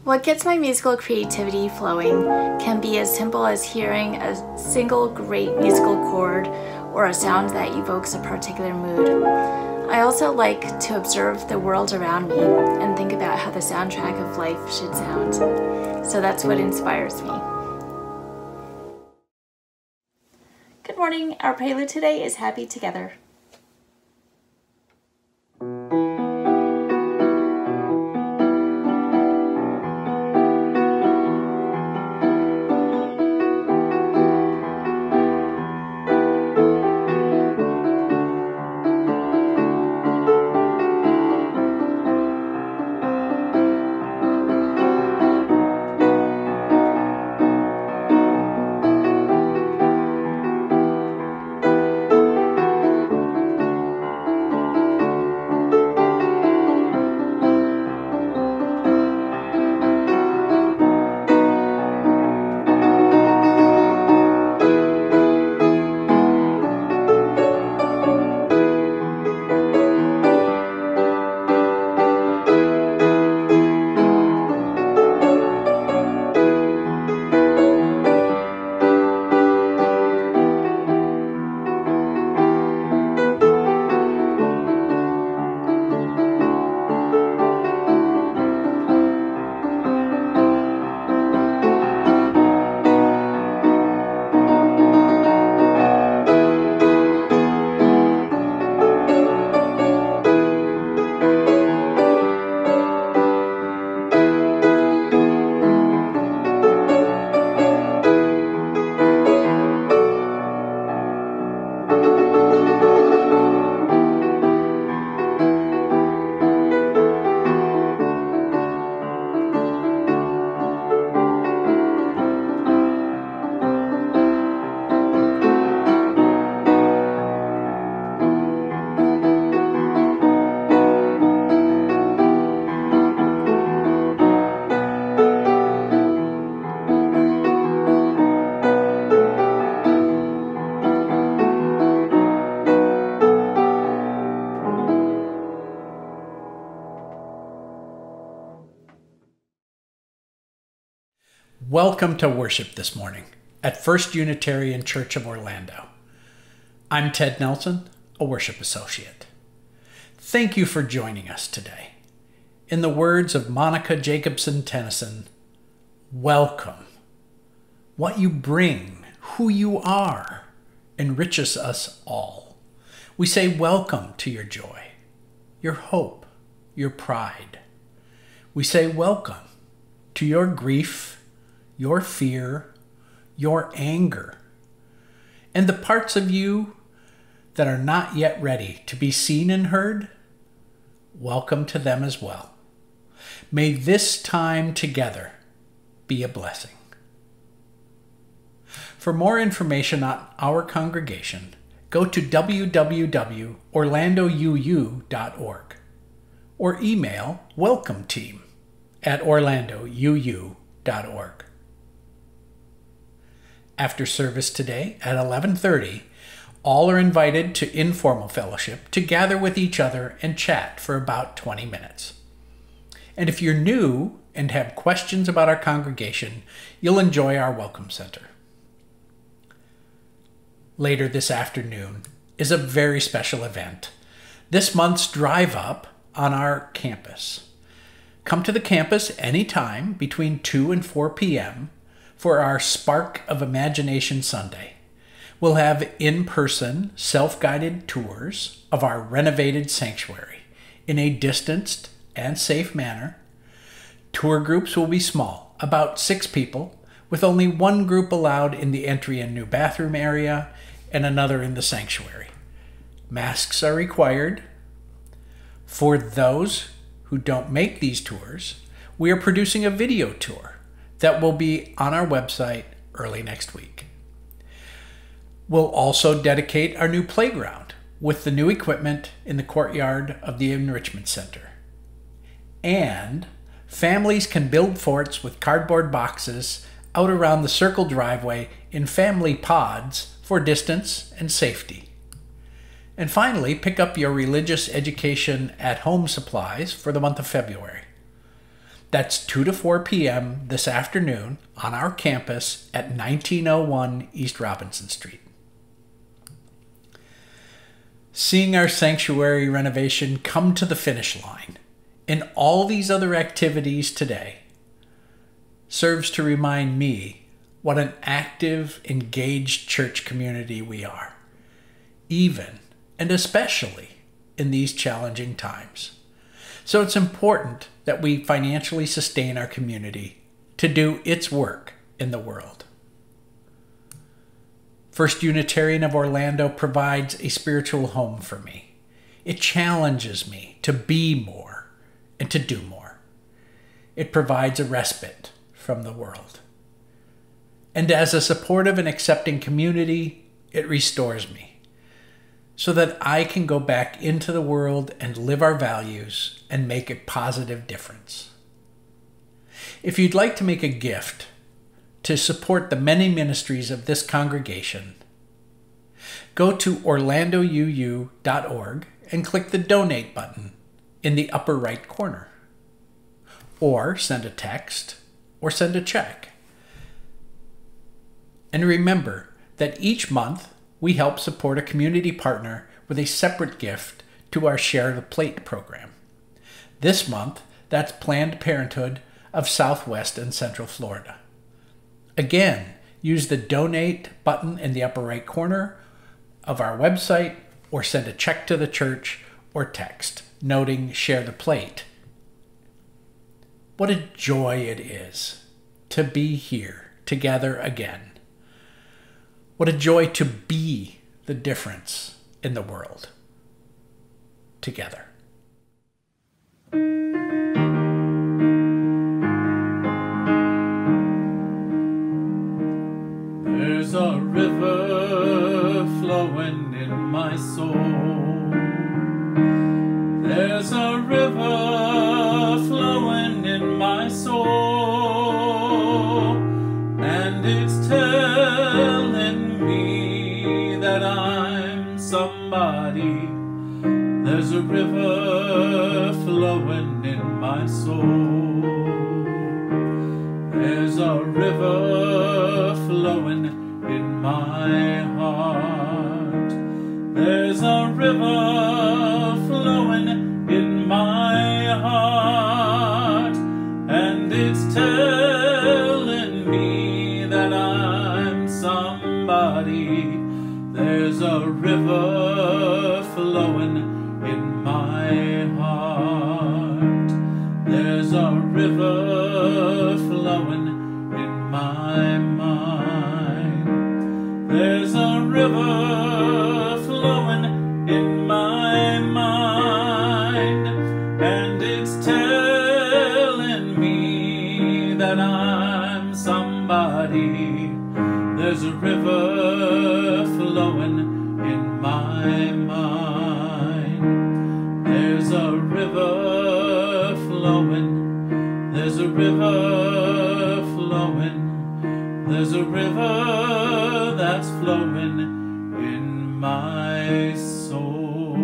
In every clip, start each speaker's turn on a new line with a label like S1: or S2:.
S1: What gets my musical creativity flowing can be as simple as hearing a single great musical chord or a sound that evokes a particular mood. I also like to observe the world around me and think about how the soundtrack of life should sound. So that's what inspires me. Good morning. Our prelude today is Happy Together.
S2: Welcome to worship this morning at First Unitarian Church of Orlando. I'm Ted Nelson, a worship associate. Thank you for joining us today. In the words of Monica Jacobson Tennyson, welcome. What you bring, who you are, enriches us all. We say welcome to your joy, your hope, your pride. We say welcome to your grief, your fear, your anger, and the parts of you that are not yet ready to be seen and heard. Welcome to them as well. May this time together be a blessing. For more information on our congregation, go to www.orlandouu.org or email WelcomeTeam@orlandouu.org. After service today at 11:30, all are invited to informal fellowship to gather with each other and chat for about 20 minutes. And if you're new and have questions about our congregation, you'll enjoy our Welcome Center. Later this afternoon is a very special event, this month's Drive Up on our campus. Come to the campus anytime between 2 and 4 p.m. for our Spark of Imagination Sunday. We'll have in-person, self-guided tours of our renovated sanctuary in a distanced and safe manner. Tour groups will be small, about 6 people, with only one group allowed in the entry and new bathroom area and another in the sanctuary. Masks are required. For those who don't make these tours, we are producing a video tour that will be on our website early next week. We'll also dedicate our new playground with the new equipment in the courtyard of the Enrichment Center. And families can build forts with cardboard boxes out around the circle driveway in family pods for distance and safety. And finally, pick up your religious education at home supplies for the month of February. That's 2 to 4 p.m. this afternoon on our campus at 1901 East Robinson Street. Seeing our sanctuary renovation come to the finish line and all these other activities today serves to remind me what an active, engaged church community we are, even and especially in these challenging times. So it's important that we financially sustain our community to do its work in the world. First Unitarian of Orlando provides a spiritual home for me. It challenges me to be more and to do more. It provides a respite from the world. And as a supportive and accepting community, it restores me so that I can go back into the world and live our values and make a positive difference. If you'd like to make a gift to support the many ministries of this congregation, go to orlandouu.org and click the donate button in the upper right corner, or send a text or send a check. And remember that each month we help support a community partner with a separate gift to our Share the Plate program. This month, that's Planned Parenthood of Southwest and Central Florida. Again, use the donate button in the upper right corner of our website, or send a check to the church or text noting Share the Plate. What a joy it is to be here together again. What a joy to be the difference in the world together.
S3: There's a river flowing in my soul. There's a river flowing in my soul, and it's telling me that I'm somebody. There's a river flowing in my soul. There's a river flowing in my heart. There's a river flowing in my heart, and it's telling me that I'm somebody. There's a river flowing in my heart. There's a river flowing in my mind. There's a river flowing in my mind, and it's telling me that I'm somebody. There's a river flowing in my mind. There's a river flowing. There's a river flowing. There's a river that's flowing in my soul.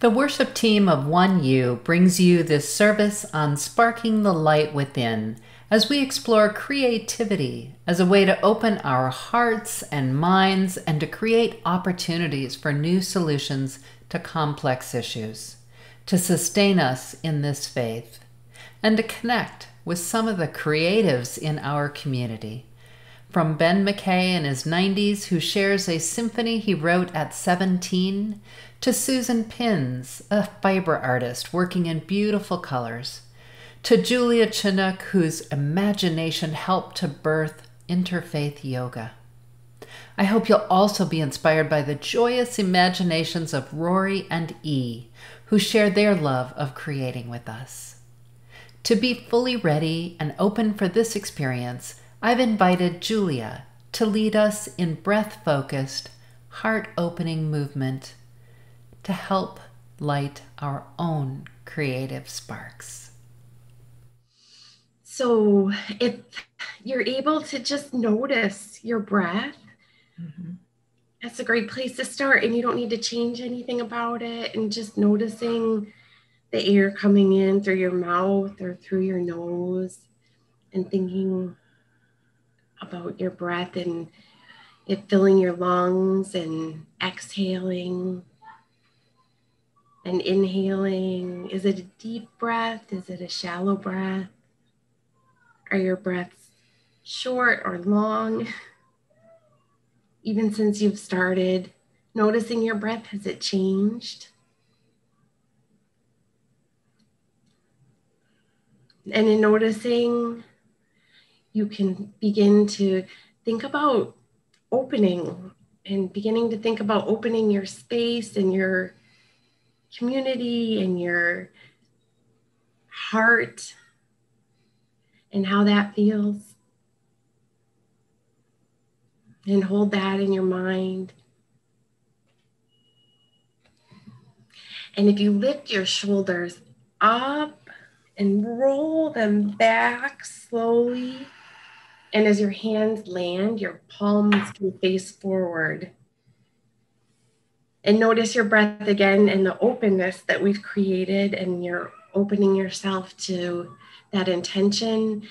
S4: The worship team of 1U brings you this service on sparking the light within as we explore creativity as a way to open our hearts and minds and to create opportunities for new solutions to complex issues, to sustain us in this faith, and to connect with some of the creatives in our community. From Ben McKay in his 90s, who shares a symphony he wrote at 17, to Susan Pins, a fiber artist working in beautiful colors, to Julia Chinook, whose imagination helped to birth interfaith yoga. I hope you'll also be inspired by the joyous imaginations of Rory and E, who share their love of creating with us. To be fully ready and open for this experience, I've invited Julia to lead us in breath-focused, heart-opening movement to help light our own creative sparks.
S5: So if you're able to just notice your breath that's a great place to start, and you don't need to change anything about it, and just noticing the air coming in through your mouth or through your nose, and thinking about your breath and it filling your lungs, and exhaling and inhaling. Is it a deep breath? Is it a shallow breath? Are your breaths short or long? Even since you've started noticing your breath, has it changed? And in noticing, you can begin to think about opening and beginning to think about opening your space and your community and your heart and how that feels. And hold that in your mind. And if you lift your shoulders up and roll them back slowly, and as your hands land, your palms can face forward. And notice your breath again and the openness that we've created, and you're opening yourself to that intention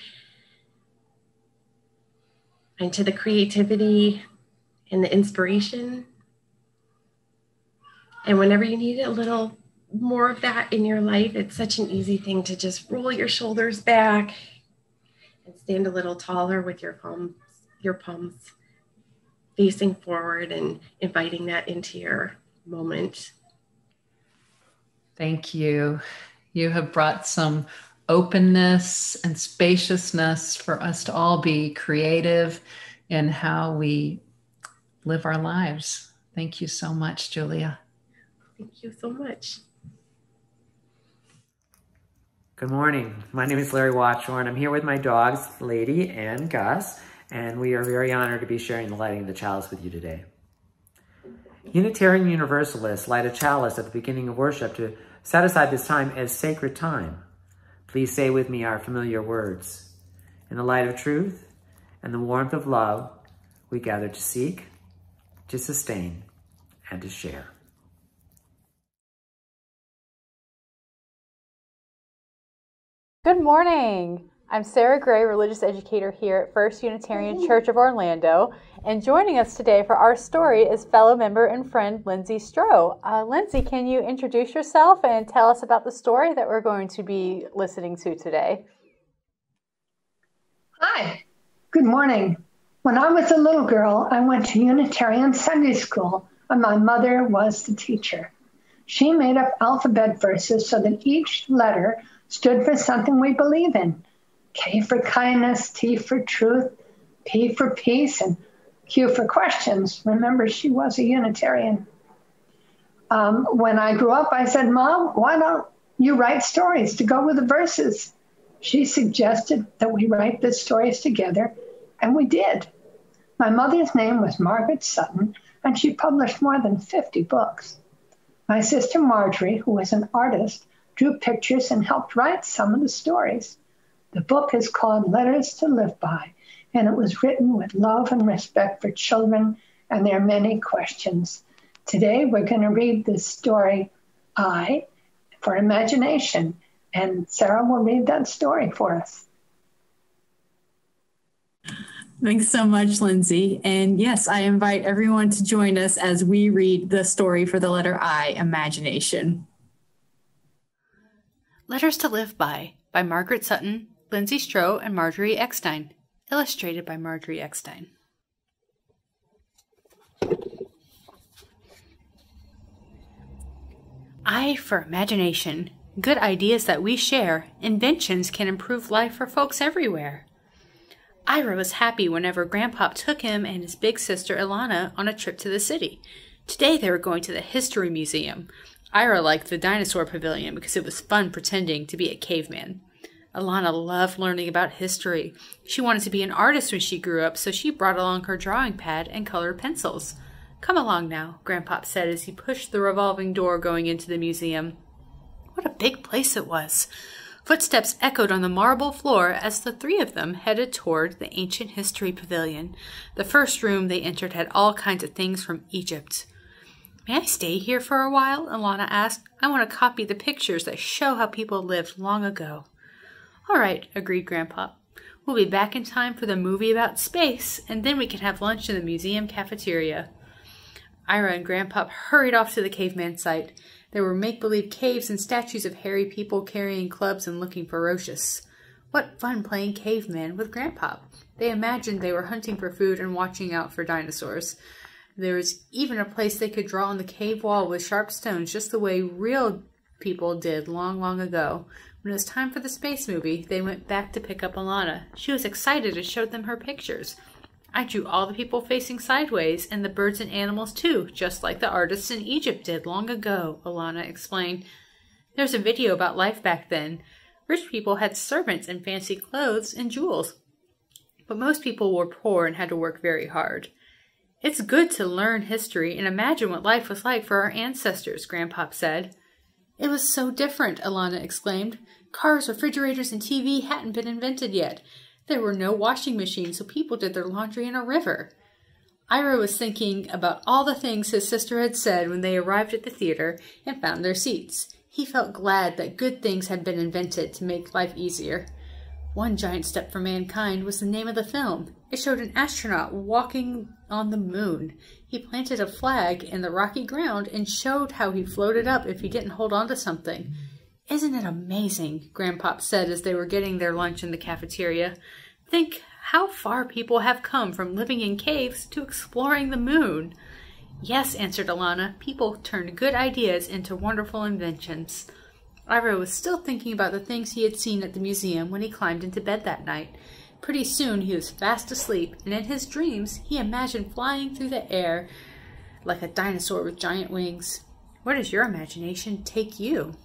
S5: and to the creativity and the inspiration. And whenever you need a little more of that in your life, it's such an easy thing to just roll your shoulders back and stand a little taller with your palms facing forward and inviting that into your moment.
S4: Thank you. You have brought some openness and spaciousness for us to all be creative in how we live our lives. Thank you so much, Julia.
S5: Thank you so much.
S6: Good morning. My name is Larry Watchorn. I'm here with my dogs, Lady and Gus, and we are very honored to be sharing the lighting of the chalice with you today. Unitarian Universalists light a chalice at the beginning of worship to set aside this time as sacred time. Please say with me our familiar words. In the light of truth and the warmth of love, we gather to seek, to sustain, and to share.
S7: Good morning. I'm Sarah Gray, religious educator here at First Unitarian Church of Orlando, and joining us today for our story is fellow member and friend Lindsay Stroh. Lindsay, can you introduce yourself and tell us about the story that we're going to be listening to today?
S8: Hi, good morning. When I was a little girl, I went to Unitarian Sunday School, and my mother was the teacher. She made up alphabet verses so that each letter stood for something we believe in. K for kindness, T for truth, P for peace, and Q for questions. Remember, she was a Unitarian. When I grew up, I said, Mom, why don't you write stories to go with the verses? She suggested that we write the stories together, and we did. My mother's name was Margaret Sutton, and she published more than 50 books. My sister Marjorie, who was an artist, drew pictures and helped write some of the stories. The book is called Letters to Live By, and it was written with love and respect for children and their many questions. Today, we're going to read the story, I, for imagination, and Sarah will read that story for us.
S9: Thanks so much, Lindsay. And yes, I invite everyone to join us as we read the story for the letter I, imagination.
S10: Letters to Live By Margaret Sutton, Lindsay Stroh, and Marjorie Eckstein. Illustrated by Marjorie Eckstein. I for imagination. Good ideas that we share. Inventions can improve life for folks everywhere. Ira was happy whenever Grandpop took him and his big sister Ilana on a trip to the city. Today they were going to the History Museum. Ira liked the dinosaur pavilion because it was fun pretending to be a caveman. Ilana loved learning about history. She wanted to be an artist when she grew up, so she brought along her drawing pad and colored pencils. Come along now, Grandpop said as he pushed the revolving door going into the museum. What a big place it was. Footsteps echoed on the marble floor as the three of them headed toward the ancient history pavilion. The first room they entered had all kinds of things from Egypt. "May I stay here for a while?" Alana asked. "I want to copy the pictures that show how people lived long ago." "All right," agreed Grandpa. "We'll be back in time for the movie about space, and then we can have lunch in the museum cafeteria." Ira and Grandpa hurried off to the caveman site. There were make-believe caves and statues of hairy people carrying clubs and looking ferocious. What fun playing caveman with Grandpa. They imagined they were hunting for food and watching out for dinosaurs. There was even a place they could draw on the cave wall with sharp stones, just the way real people did long, long ago. When it was time for the space movie, they went back to pick up Alana. She was excited and showed them her pictures. "I drew all the people facing sideways, and the birds and animals too, just like the artists in Egypt did long ago," Alana explained. "There's a video about life back then. Rich people had servants and fancy clothes and jewels, but most people were poor and had to work very hard." "It's good to learn history and imagine what life was like for our ancestors," Grandpa said. "It was so different," Alana exclaimed. "Cars, refrigerators, and TV hadn't been invented yet. There were no washing machines, so people did their laundry in a river." Ira was thinking about all the things his sister had said when they arrived at the theater and found their seats. He felt glad that good things had been invented to make life easier. One Giant Step for Mankind was the name of the film. It showed an astronaut walking on the moon. He planted a flag in the rocky ground and showed how he floated up if he didn't hold on to something. "Isn't it amazing?" Grandpop said as they were getting their lunch in the cafeteria. "Think how far people have come from living in caves to exploring the moon." "Yes," answered Alana. "People turned good ideas into wonderful inventions." Ira was still thinking about the things he had seen at the museum when he climbed into bed that night. Pretty soon he was fast asleep, and in his dreams he imagined flying through the air like a dinosaur with giant wings. Where does your imagination take you?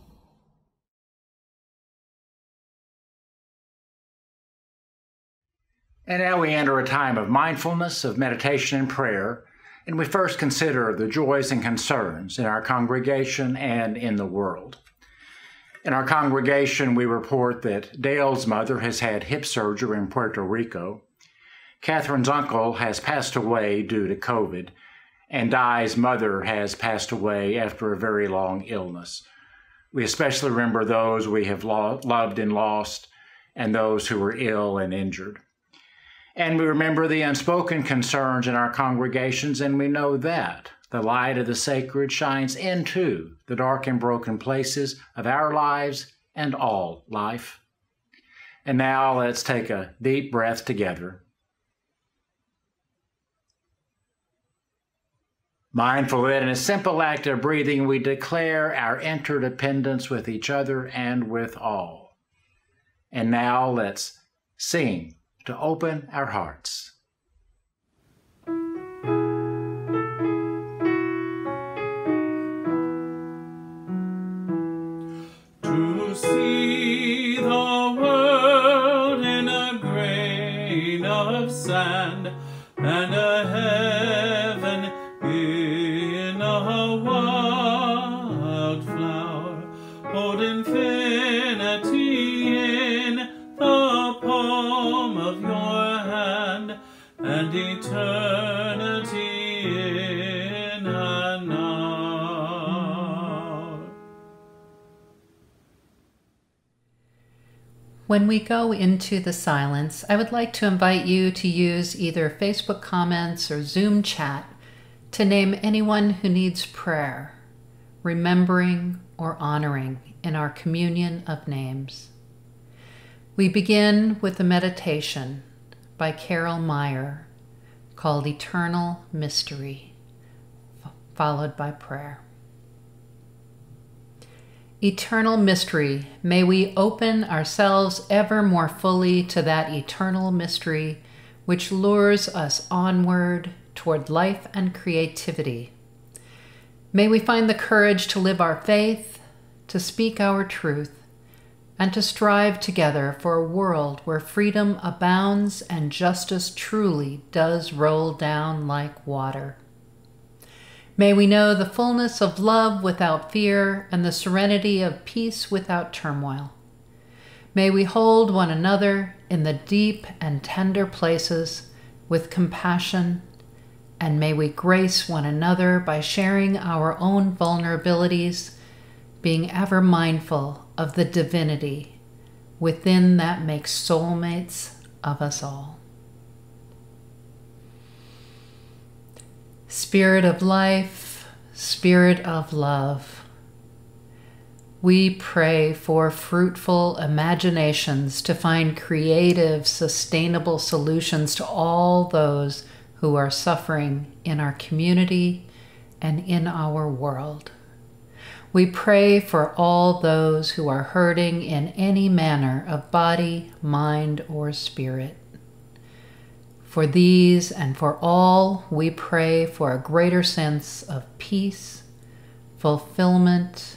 S11: And now we enter a time of mindfulness, of meditation and prayer, and we first consider the joys and concerns in our congregation and in the world. In our congregation, we report that Dale's mother has had hip surgery in Puerto Rico. Catherine's uncle has passed away due to COVID, and Di's mother has passed away after a very long illness. We especially remember those we have loved and lost, and those who were ill and injured. And we remember the unspoken concerns in our congregations, and we know that the light of the sacred shines into the dark and broken places of our lives and all life. And now let's take a deep breath together. Mindful that in a simple act of breathing, we declare our interdependence with each other and with all. And now let's sing to open our hearts.
S3: To see the world in a grain of sand and a heaven in a wildflower, hold infinity in the palm of your hand and eternity in a now.
S4: When we go into the silence, I would like to invite you to use either Facebook comments or Zoom chat to name anyone who needs prayer, remembering or honoring in our communion of names. We begin with a meditation by Carol Meyer called Eternal Mystery, followed by prayer. Eternal mystery, may we open ourselves ever more fully to that eternal mystery which lures us onward toward life and creativity. May we find the courage to live our faith, to speak our truth, and to strive together for a world where freedom abounds and justice truly does roll down like water. May we know the fullness of love without fear and the serenity of peace without turmoil. May we hold one another in the deep and tender places with compassion, and may we grace one another by sharing our own vulnerabilities, being ever mindful of the divinity within that makes soulmates of us all. Spirit of life, Spirit of love, we pray for fruitful imaginations to find creative, sustainable solutions to all those who are suffering in our community and in our world. We pray for all those who are hurting in any manner of body, mind, or spirit. For these and for all, we pray for a greater sense of peace, fulfillment,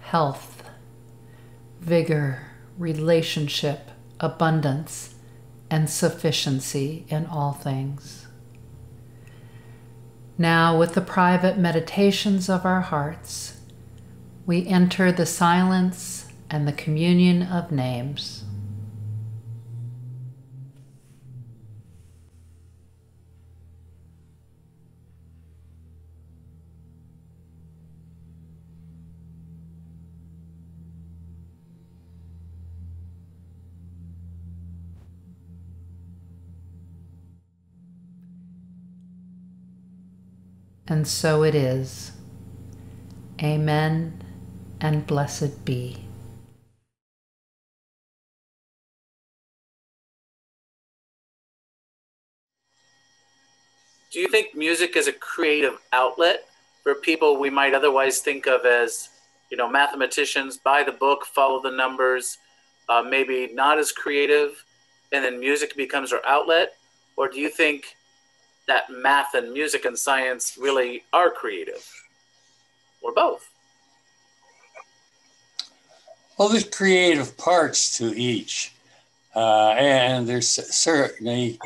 S4: health, vigor, relationship, abundance, and sufficiency in all things. Now, with the private meditations of our hearts, we enter the silence and the communion of names. And so it is. Amen, and blessed be.
S2: Do you think music is a creative outlet for people we might otherwise think of as, mathematicians, buy the book, follow the numbers, maybe not as creative, and then music becomes our outlet? Or do you think that math and music and science really are creative? Or both?
S12: Well, there's creative parts to each. And there's certainly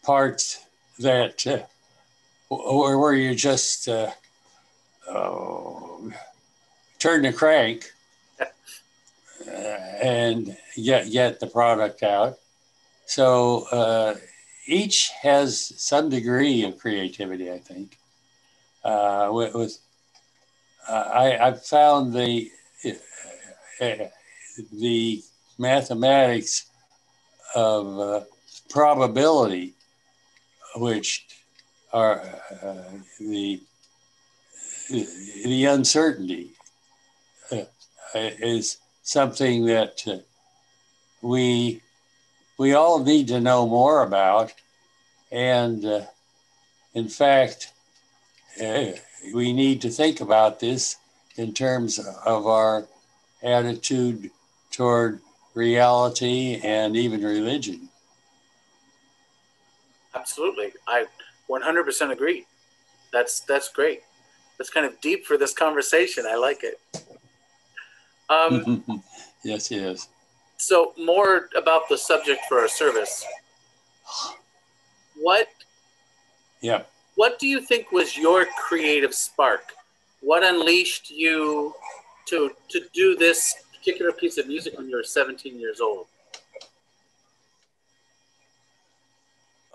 S12: parts that where you just turn the crank and get the product out. So each has some degree of creativity, I think. I've found the mathematics of probability, which are the uncertainty, is something that we all need to know more about. And in fact, we need to think about this in terms of our attitude toward reality and even religion.
S2: Absolutely. I 100% agree. That's great. That's kind of deep for this conversation. I like it.
S12: Yes, it is.
S2: So more about the subject for our service. What do you think was your creative spark? What unleashed you to do this particular piece of music when you were 17 years old?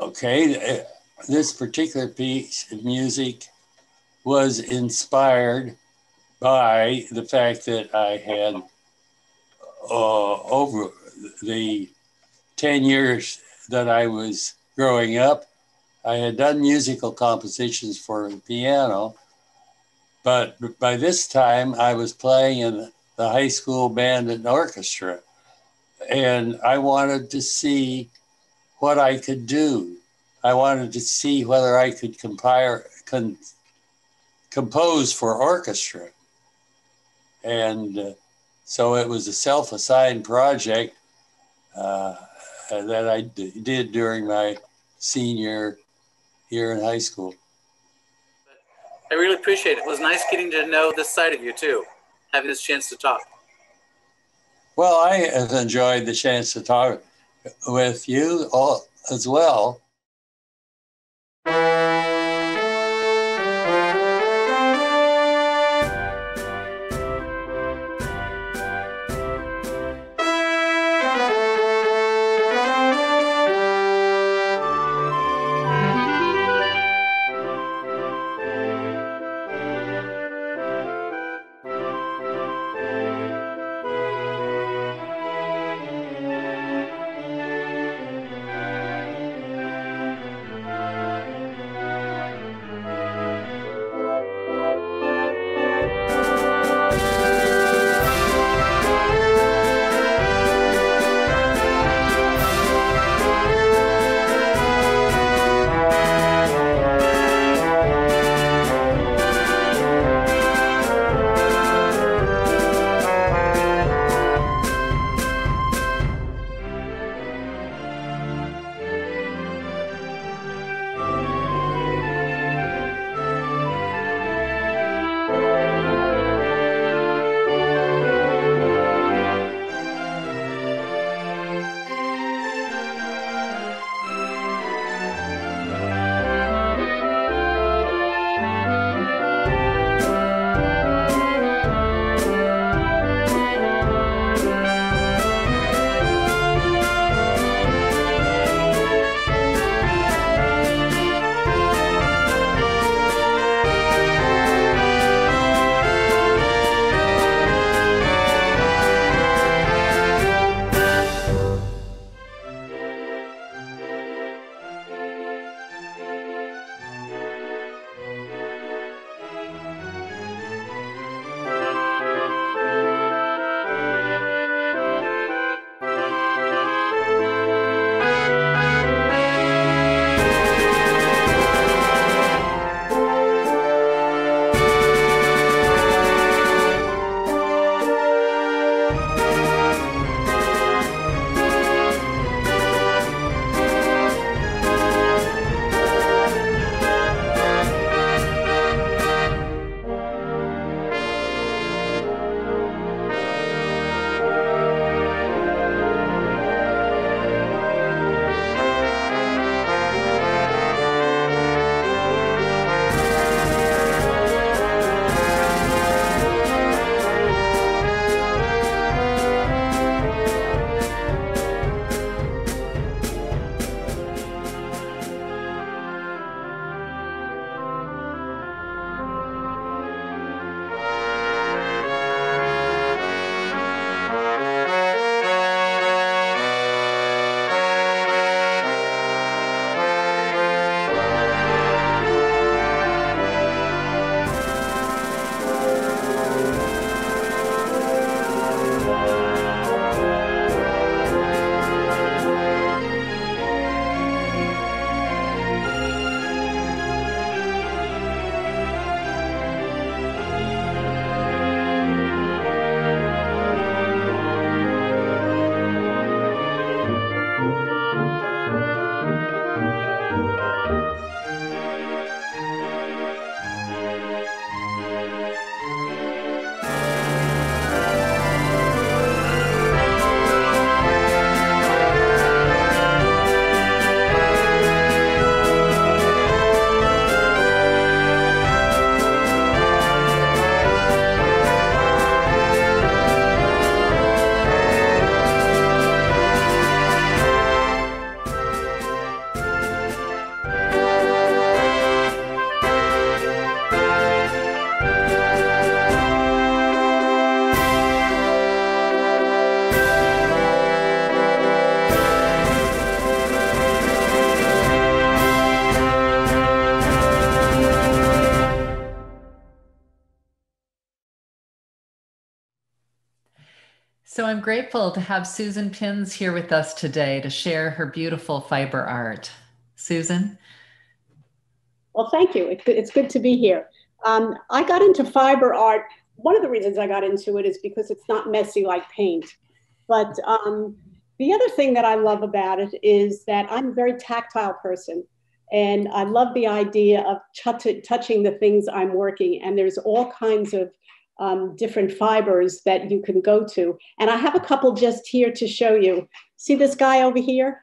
S12: Okay, this particular piece of music was inspired by the fact that I had over the 10 years that I was growing up, I had done musical compositions for the piano, but by this time I was playing in the high school band and orchestra, and I wanted to see what I could do. I wanted to see whether I could compose for orchestra. And so it was a self-assigned project that I did during my senior year in high school.
S2: I really appreciate it. It was nice getting to know this side of you too, having this chance to talk.
S12: Well, I have enjoyed the chance to talk with you all as well.
S4: So I'm grateful to have Susan Pins here with us today to share her beautiful fiber art. Susan?
S13: Well, thank you. It's good to be here. I got into fiber art. One of the reasons I got into it is because it's not messy like paint. But the other thing that I love about it is that I'm a very tactile person. And I love the idea of touching the things I'm working. And there's all kinds of different fibers that you can go to. And I have a couple just here to show you. See this guy over here?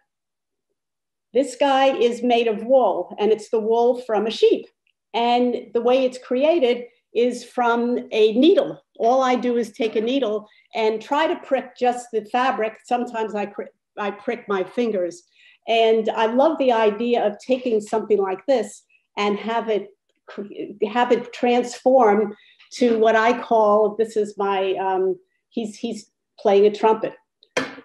S13: This guy is made of wool, and it's the wool from a sheep. And the way it's created is from a needle. All I do is take a needle and try to prick just the fabric. Sometimes I prick my fingers. And I love the idea of taking something like this and have it transform to what I call, this is my, he's playing a trumpet.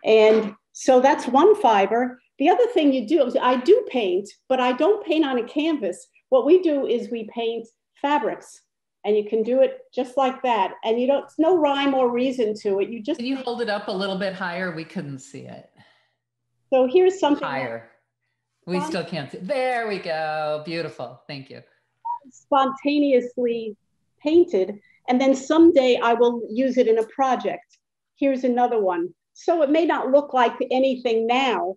S13: And so that's one fiber. The other thing you do is I do paint, but I don't paint on a canvas. What we do is we paint fabrics, and you can do it just like that. And you don't, it's no rhyme or reason to it. You just—
S4: Can you hold it up a little bit higher? We couldn't see it.
S13: So here's something
S4: higher. We still can't see. There we go. Beautiful. Thank you.
S13: Spontaneously painted. And then someday I will use it in a project. Here's another one. So it may not look like anything now,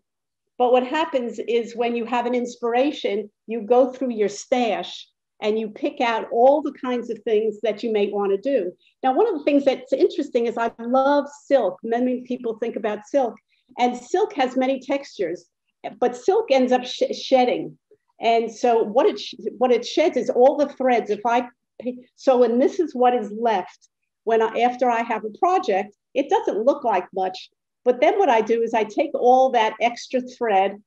S13: but what happens is when you have an inspiration, you go through your stash and you pick out all the kinds of things that you may want to do. Now, one of the things that's interesting is I love silk. Many people think about silk, and silk has many textures, but silk ends up shedding. And so what it sheds is all the threads. And this is what is left after I have a project. It doesn't look like much, but then what I do is I take all that extra thread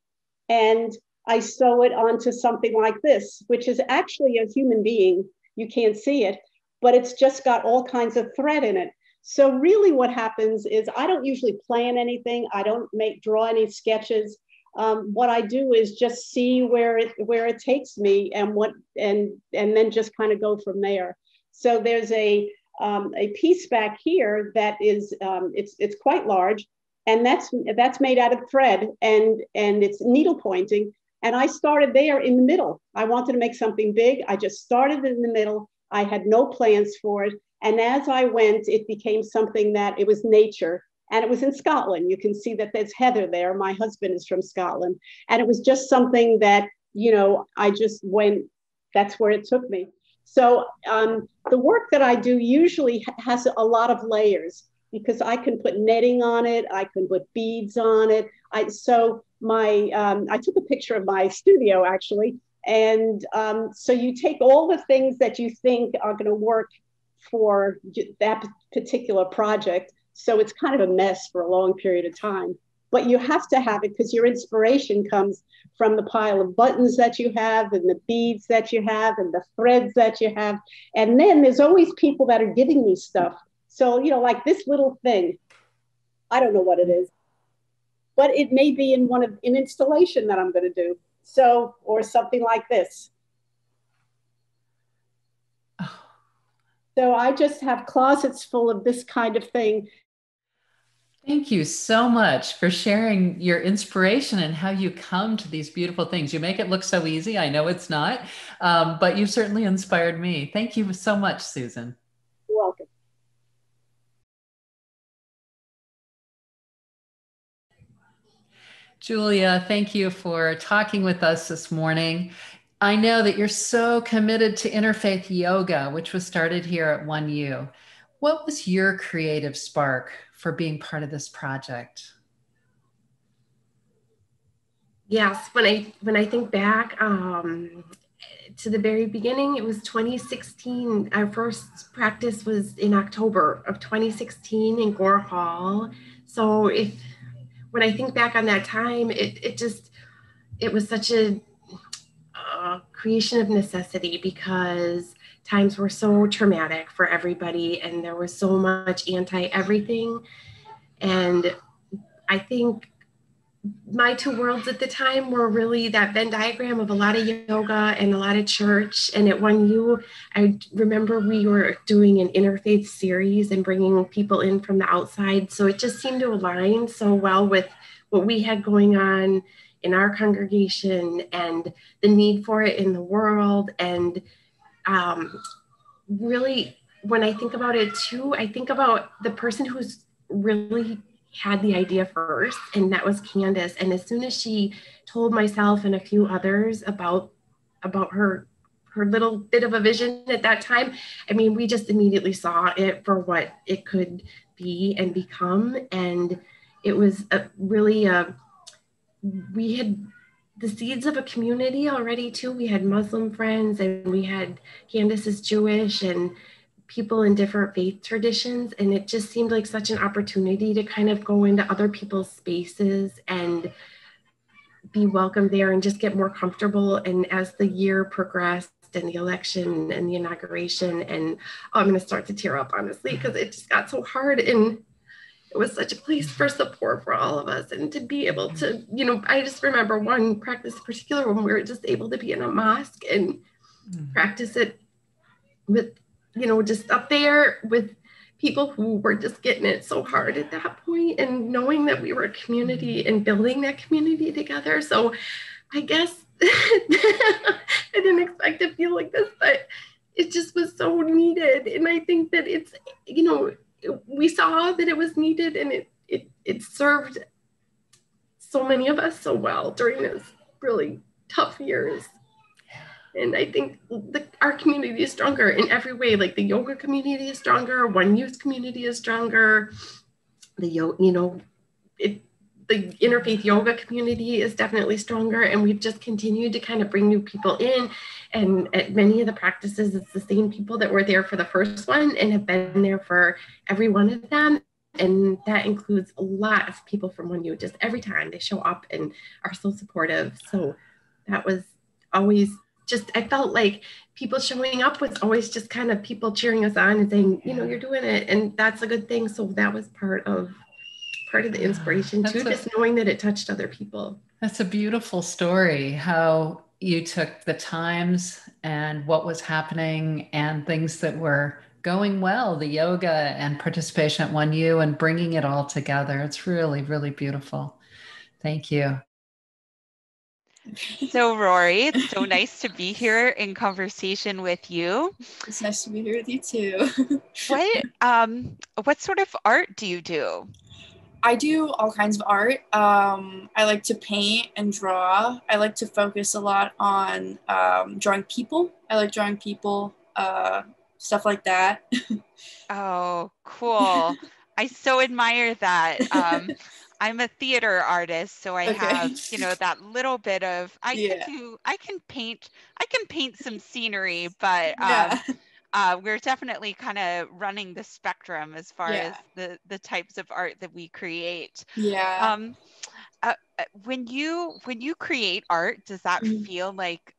S13: and I sew it onto something like this, which is actually a human being. You can't see it, but it's just got all kinds of thread in it. So really what happens is I don't usually plan anything. I don't draw any sketches. What I do is just see where it takes me and then just kind of go from there. So there's a piece back here that is it's quite large, and that's made out of thread and it's needle pointing. And I started there in the middle. I wanted to make something big. I just started in the middle. I had no plans for it. And as I went, it became something that it was nature. And it was in Scotland. You can see that there's heather there. My husband is from Scotland. And it was just something that, I just went, that's where it took me. So the work that I do usually has a lot of layers because I can put netting on it. I can put beads on it. I took a picture of my studio actually. And so you take all the things that you think are going to work for that particular project. So it's kind of a mess for a long period of time, but you have to have it because your inspiration comes from the pile of buttons that you have and the beads that you have and the threads that you have. And then there's always people that are giving me stuff. So, like this little thing, I don't know what it is, but it may be in an installation that I'm going to do. So, or something like this. So I just have closets full of this kind of thing.
S4: Thank you so much for sharing your inspiration and how you come to these beautiful things. You make it look so easy. I know it's not, but you certainly inspired me. Thank you so much, Susan.
S13: You're welcome.
S4: Julia, thank you for talking with us this morning. I know that you're so committed to interfaith yoga, which was started here at 1U. What was your creative spark for being part of this project?
S5: Yes, when I think back to the very beginning, it was 2016. Our first practice was in October of 2016 in Gore Hall. So when I think back on that time, it was such a creation of necessity because times were so traumatic for everybody and there was so much anti-everything. And I think my two worlds at the time were really that Venn diagram of a lot of yoga and a lot of church. And at 1U, I remember we were doing an interfaith series and bringing people in from the outside. So it just seemed to align so well with what we had going on in our congregation and the need for it in the world. And really, when I think about it too, I think about the person who's really had the idea first, and that was Candace. And as soon as she told myself and a few others about her little bit of a vision at that time, I mean, we just immediately saw it for what it could be and become. And it was we had the seeds of a community already too. We had Muslim friends, and we had Candace is Jewish, and people in different faith traditions. And it just seemed like such an opportunity to kind of go into other people's spaces and be welcome there and just get more comfortable. And as the year progressed and the election and the inauguration, and I'm going to start to tear up, honestly, because it just got so hard. And it was such a place for support for all of us, and to be able to, I just remember one practice in particular when we were just able to be in a mosque and practice it with, just up there with people who were just getting it so hard at that point, and knowing that we were a community and building that community together. So I guess I didn't expect to feel like this, but it just was so needed. And I think that it's, we saw that it was needed, and it served so many of us so well during those really tough years. And I think our community is stronger in every way. Like the yoga community is stronger, 1U's community is stronger. The interfaith yoga community is definitely stronger, and we've just continued to kind of bring new people in. And at many of the practices, it's the same people that were there for the first one and have been there for every one of them. And that includes a lot of people from 1U. Just every time they show up and are so supportive. So that was always just, I felt like people showing up was always just kind of people cheering us on and saying, you're doing it. And that's a good thing. So that was part of the inspiration too, just knowing that it touched other people.
S4: That's a beautiful story, how you took the times and what was happening and things that were going well, the yoga and participation at 1U, and bringing it all together. It's really, really beautiful. Thank you.
S14: So Rory, it's so nice to be here in conversation with you.
S15: It's nice to be here with you too.
S14: What sort of art do you do?
S15: I do all kinds of art. I like to paint and draw. I like to focus a lot on drawing people. I like drawing people, stuff like that.
S14: Oh, cool. I so admire that. I'm a theater artist, so I have, that little bit of, I can paint some scenery, but we're definitely kind of running the spectrum as far as the types of art that we create.
S15: Yeah.
S14: When you create art, does that feel like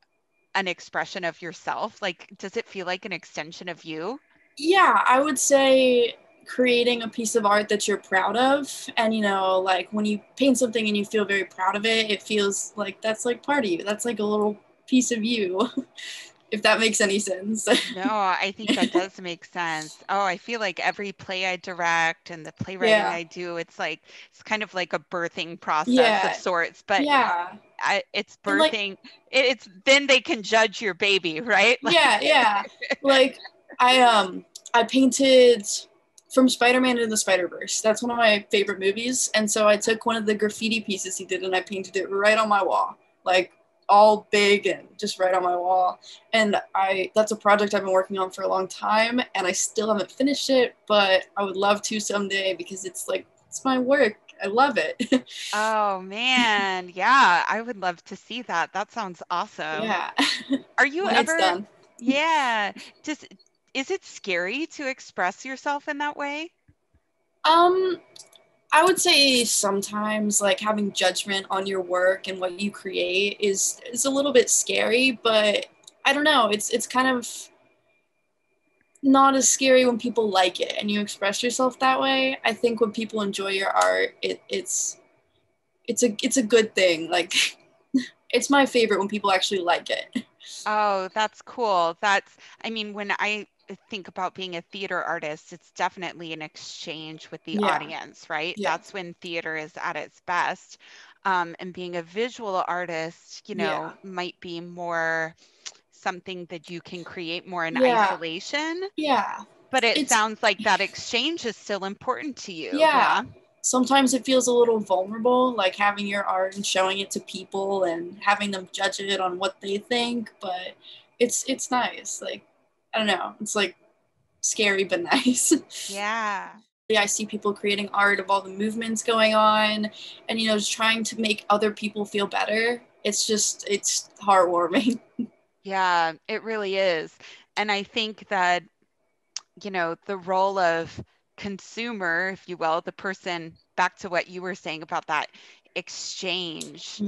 S14: an expression of yourself? Like, does it feel like an extension of you?
S15: Yeah, I would say creating a piece of art that you're proud of, and like when you paint something and you feel very proud of it, it feels like that's like part of you. That's like a little piece of you. If that makes any sense.
S14: No, I think that does make sense. Oh, I feel like every play I direct and the playwriting I do, it's kind of like a birthing process of sorts. But it's birthing. It's then they can judge your baby, right?
S15: Yeah. Like I painted from Spider-Man into the Spider-Verse. That's one of my favorite movies. And so I took one of the graffiti pieces he did and I painted it right on my wall. Like all big and just right on my wall. And that's a project I've been working on for a long time, and I still haven't finished it, but I would love to someday because it's my work. I love it.
S14: Oh man. Yeah. I would love to see that. That sounds awesome.
S15: Yeah.
S14: Are you
S15: when
S14: ever,
S15: it's done.
S14: Yeah. Is it scary to express yourself in that way?
S15: I would say sometimes like having judgment on your work and what you create is a little bit scary, but I don't know. It's kind of not as scary when people like it and you express yourself that way. I think when people enjoy your art, it it's a good thing. Like, it's my favorite when people actually like it.
S14: Oh, that's cool. I mean, when I think about being a theater artist, it's definitely an exchange with the audience, right?
S15: Yeah.
S14: That's when theater is at its best. And being a visual artist, you know, might be more something that you can create more in isolation.
S15: Yeah.
S14: But it sounds like that exchange is still important to you.
S15: Yeah. Sometimes it feels a little vulnerable, like having your art and showing it to people and having them judge it on what they think, but it's nice. Like, I don't know, it's like scary but nice.
S14: Yeah.
S15: I see people creating art of all the movements going on and, you know, just trying to make other people feel better. It's heartwarming.
S14: Yeah, it really is. And I think that, you know, the role of consumer, if you will, the person, back to what you were saying about that exchange,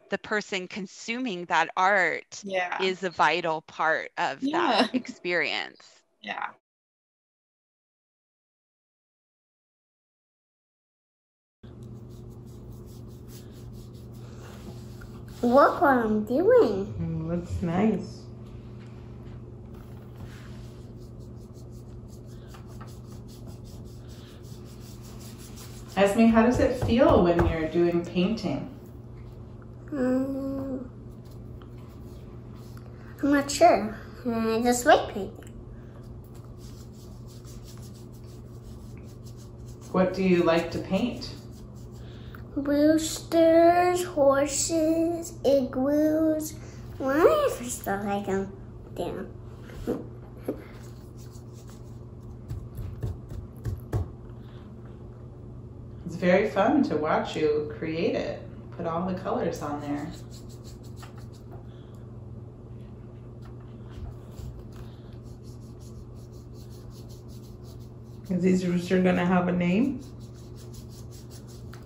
S14: the person consuming that art is a vital part of that experience.
S15: Yeah.
S16: Look what I'm doing.
S17: Looks nice. Ask me, how does it feel when you're doing painting?
S16: I'm not sure. I just like painting.
S17: What do you like to paint?
S16: Roosters, horses, igloos, whatever stuff I can do.
S17: It's very fun to watch you create it. Put all the colors on there. Is these roosters gonna have a name?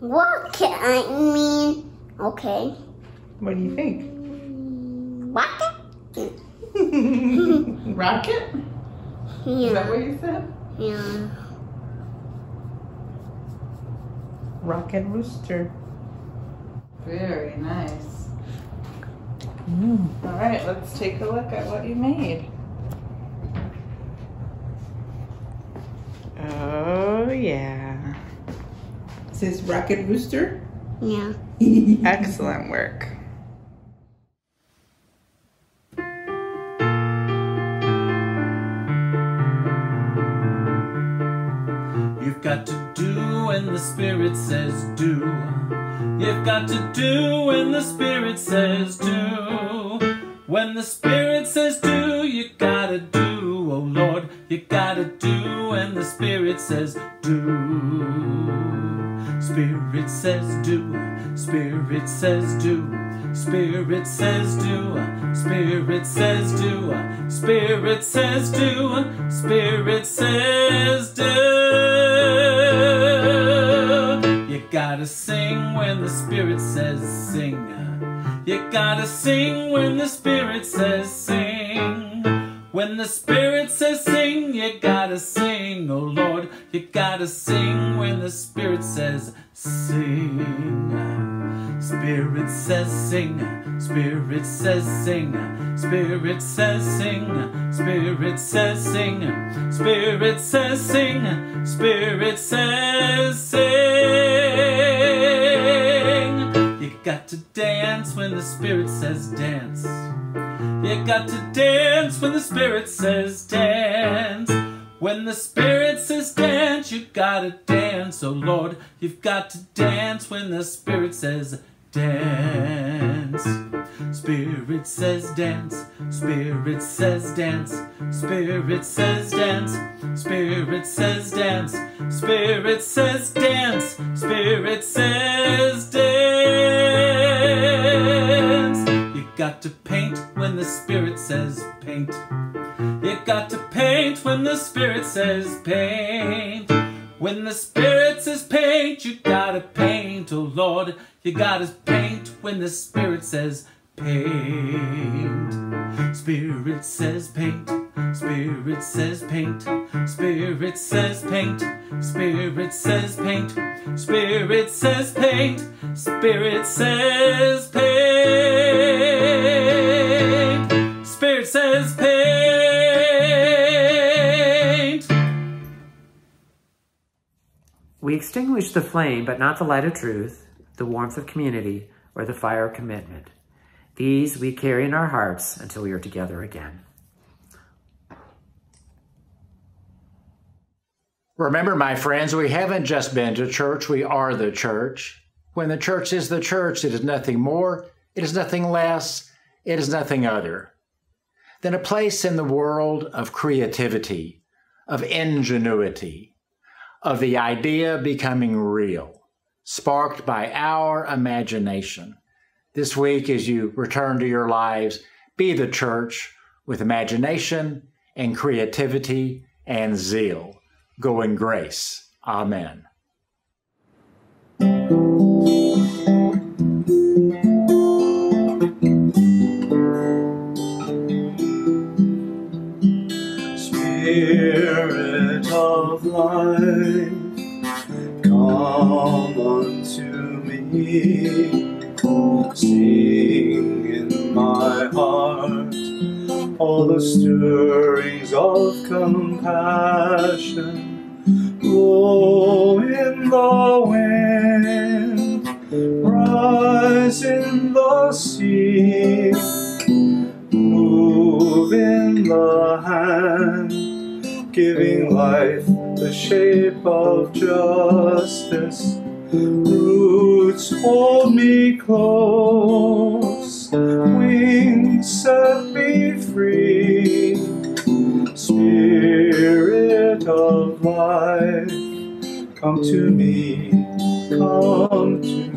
S16: What can I mean? Okay.
S17: What do you think?
S16: Rocket?
S17: Rocket?
S16: Yeah.
S17: Is that what you said?
S16: Yeah.
S17: Rocket rooster. Very nice. All right, let's take a look at what you made. Oh, yeah. Is this rocket rooster?
S16: Yeah.
S17: Excellent work.
S3: You've got to do when the Spirit says do. You've got to do when the Spirit says do. When the Spirit says do, you gotta do. Oh Lord, you gotta do when the Spirit says do. Spirit says do. Spirit says do. Spirit says do. Spirit says do. Spirit says do. Spirit says do. You gotta sing when the Spirit says sing. You gotta sing when the Spirit says sing. When the Spirit says sing, you gotta sing, oh Lord. You gotta sing when the Spirit says sing. Spirit says sing. Spirit says sing. Spirit says sing. Spirit says sing. Spirit says sing. Spirit says sing. You got to dance when the Spirit says dance. You got to dance when the Spirit says dance. When the Spirit says dance, you gotta dance, oh Lord. You've got to dance when the Spirit says dance. Spirit says dance. Spirit says dance. Spirit says dance. Spirit says dance. Spirit says dance. Spirit says dance. You got to paint when the Spirit says paint. You got to paint when the Spirit says paint. When the Spirit says paint, you gotta paint, oh Lord. You gotta paint when the Spirit says paint. Spirit says paint. Spirit says paint. Spirit says paint. Spirit says paint. Spirit says paint. Spirit says paint. Spirit says paint.
S6: We extinguish the flame, but not the light of truth, the warmth of community, or the fire of commitment. These we carry in our hearts until we are together again.
S11: Remember, my friends, we haven't just been to church, we are the church. When the church is the church, it is nothing more, it is nothing less, it is nothing other than a place in the world of creativity, of ingenuity, of the idea becoming real, sparked by our imagination. This week, as you return to your lives, be the church with imagination and creativity and zeal. Go in grace. Amen.
S3: Spirit of life, come unto me. Sing in my heart all the stirrings of compassion. Blow in the wind, rise in the sea, move in the hand, giving life the shape of justice. Roots hold me close, wings set me free. Spirit of life, come to me, come to me.